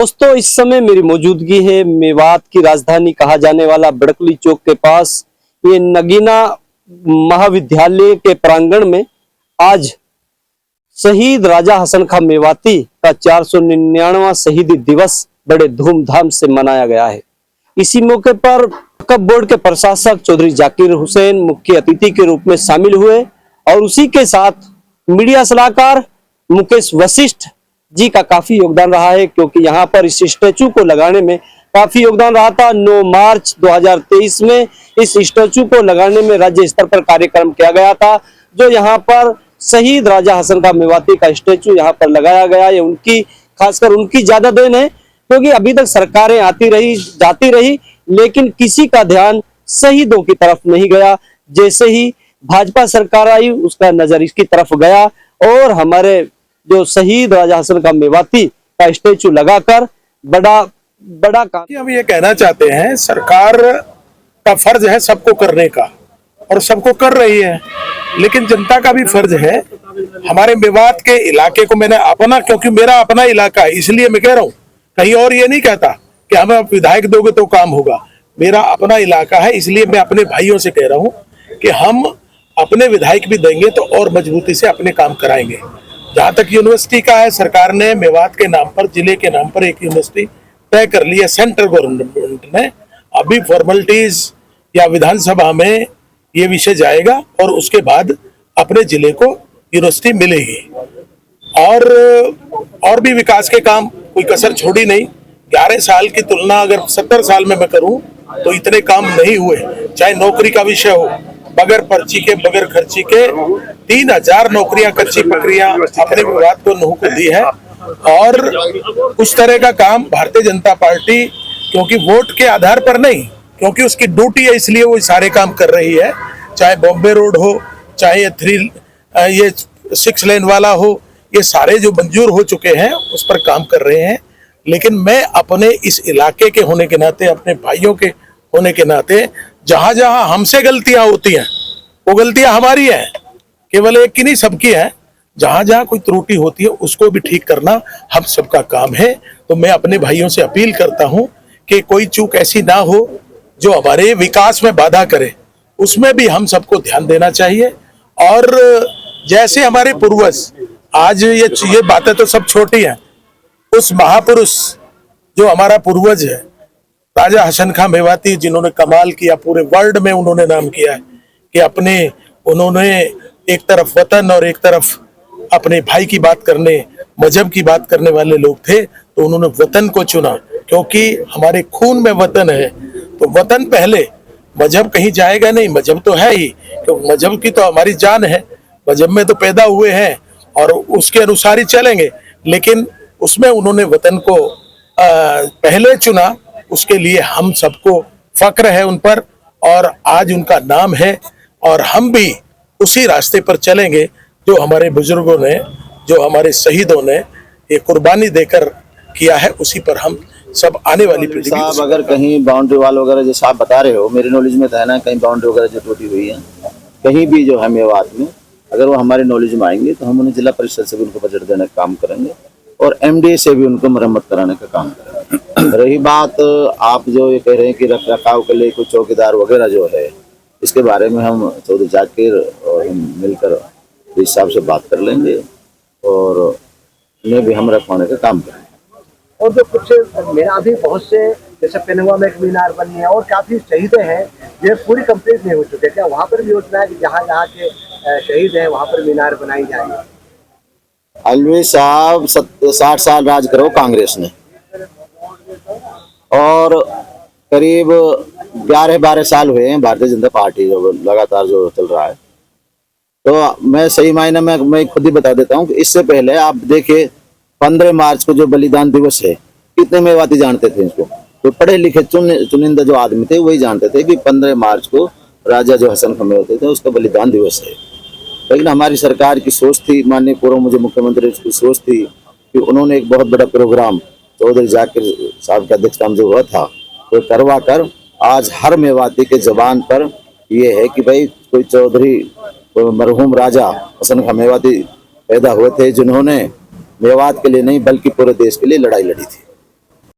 दोस्तों, इस समय मेरी मौजूदगी है मेवात की राजधानी कहा जाने वाला बड़कली चौक के पास ये नगीना महाविद्यालय के प्रांगण में आज शहीद राजा हसन खां मेवाती का 499वां शहीदी दिवस बड़े धूमधाम से मनाया गया है। इसी मौके पर वक्फ बोर्ड के प्रशासक चौधरी जाकिर हुसैन मुख्य अतिथि के रूप में शामिल हुए और उसी के साथ मीडिया सलाहकार मुकेश वशिष्ठ जी का काफी योगदान रहा है, क्योंकि यहाँ पर इस स्टैचू को लगाने में काफी योगदान रहा था। 9 मार्च 2023 में इस स्टैचू को लगाने में राज्य स्तर पर कार्यक्रम किया गया था, जो यहाँ पर शहीद राजा हसन खां मेवाती का स्टैचू यहाँ पर लगाया गया। ये उनकी खासकर उनकी ज्यादा देन है, क्योंकि अभी तक सरकारें आती रही जाती रही, लेकिन किसी का ध्यान शहीदों की तरफ नहीं गया। जैसे ही भाजपा सरकार आई उसका नजर इसकी तरफ गया और हमारे जो शहीद राजा हसन खां मेवाती का स्टैचू लगाकर बड़ा काम। हम ये कहना चाहते हैं, सरकार का फर्ज है सबको करने का और सबको कर रही है, लेकिन जनता का भी फर्ज है। हमारे मेवात के इलाके को मैंने अपना, क्योंकि मेरा अपना इलाका है इसलिए मैं कह रहा हूँ, कहीं और ये नहीं कहता कि हमें आप विधायक दोगे तो काम होगा। मेरा अपना इलाका है, इसलिए मैं अपने भाइयों से कह रहा हूँ कि हम अपने विधायक भी देंगे तो और मजबूती से अपने काम कराएंगे। जहां तक यूनिवर्सिटी का है, सरकार ने मेवात के नाम पर, जिले के नाम पर एक यूनिवर्सिटी तय कर ली है सेंट्रल गवर्नमेंट ने। अभी फॉर्मेलिटीज या विधानसभा में ये विषय जाएगा और उसके बाद अपने जिले को यूनिवर्सिटी मिलेगी। और भी विकास के काम कोई कसर छोड़ी नहीं। 11 साल की तुलना अगर 70 साल में मैं करूं तो इतने काम नहीं हुए। चाहे नौकरी का विषय हो, बगैर पर्ची के बगैर खर्ची के 3000 नौकरियां कच्ची पकड़ियां अपने विवाद को नूह को दी है। और उस तरह का काम भारतीय जनता पार्टी, क्योंकि वोट के आधार पर नहीं, क्योंकि उसकी ड्यूटी है इसलिए वो सारे काम कर रही है। चाहे बॉम्बे रोड हो, चाहे ये 6 लेन वाला हो, ये सारे जो मंजूर हो चुके हैं उस पर काम कर रहे हैं। लेकिन मैं अपने इस इलाके के होने के नाते, अपने भाइयों के होने के नाते, जहां जहां हमसे गलतियां होती हैं वो गलतियां हमारी हैं, केवल एक की नहीं सबकी है। जहां जहां कोई त्रुटि होती है उसको भी ठीक करना हम सबका काम है। तो मैं अपने भाइयों से अपील करता हूं कि कोई चूक ऐसी ना हो जो हमारे विकास में बाधा करे, उसमें भी हम सबको ध्यान देना चाहिए। और जैसे हमारे पूर्वज, आज ये बातें तो सब छोटी हैं, उस महापुरुष जो हमारा पूर्वज है राजा हसन खां मेवाती, जिन्होंने कमाल किया, पूरे वर्ल्ड में उन्होंने नाम किया है कि उन्होंने एक तरफ वतन और एक तरफ अपने भाई की बात करने, मजहब की बात करने वाले लोग थे, तो उन्होंने वतन को चुना, क्योंकि हमारे खून में वतन है। तो वतन पहले, मजहब कहीं जाएगा नहीं, मजहब तो है ही, क्योंकि मजहब की तो हमारी जान है, मजहब में तो पैदा हुए हैं और उसके अनुसार ही चलेंगे। लेकिन उसमें उन्होंने वतन को पहले चुना, उसके लिए हम सबको फक्र है उन पर और आज उनका नाम है। और हम भी उसी रास्ते पर चलेंगे जो हमारे बुजुर्गों ने, जो हमारे शहीदों ने ये कुर्बानी देकर किया है, उसी पर हम सब आने वाली पीढ़ी। साहब, अगर कहीं बाउंड्री वाल वगैरह जैसे आप बता रहे हो, मेरे नॉलेज में तो है ना, कहीं बाउंड्री वगैरह जो टूटी हुई है कहीं भी जो है मेवात में, अगर वो हमारे नॉलेज में आएंगे तो हम उन्हें जिला परिषद से भी उनको बजट देने का काम करेंगे और MDA से भी उनको मरम्मत कराने का काम करेंगे। रही बात आप जो ये कह रहे हैं कि रख रखाव के लिए कुछ चौकीदार वगैरह जो है, इसके बारे में हम चौधरी जाकिर और हम मिलकर इस हिसाब से बात कर लेंगे और उन्हें भी हम रखवाने का काम करेंगे। और जो कुछ मेरा अभी बहुत से, जैसे पेनुआ में एक मीनार बनी है और काफी शहीदें हैं जो पूरी कंप्लीट नहीं हो चुके, क्या वहाँ पर भी योजना है कि जहाँ जहाँ के शहीद हैं वहाँ पर मीनार बनाई जाएगी? अलवी साहब 60 साल राज करो कांग्रेस ने और करीब 11-12 साल हुए हैं भारतीय जनता पार्टी जो लगातार जो चल रहा है। तो मैं सही मायने में मैं खुद ही बता देता हूँ कि इससे पहले आप देखिए 15 मार्च को जो बलिदान दिवस है, कितने मेवाती जानते थे इसको? तो पढ़े लिखे चुनिंदा जो आदमी थे वही जानते थे कि 15 मार्च को राजा जो हसन खां मेवाती थे उसका बलिदान दिवस है। लेकिन हमारी सरकार की सोच थी, माननीय पूर्व मुझे मुख्यमंत्री की सोच थी कि उन्होंने एक बहुत बड़ा प्रोग्राम चौधरी जाकिर साहब के अध्यक्षता में जो हुआ था वो करवा कर आज हर मेवाती के जबान पर ये है कि भाई कोई चौधरी मरहूम राजा हसन खां मेवाती पैदा हुए थे, जिन्होंने मेवात के लिए नहीं बल्कि पूरे देश के लिए लड़ाई लड़ी थी।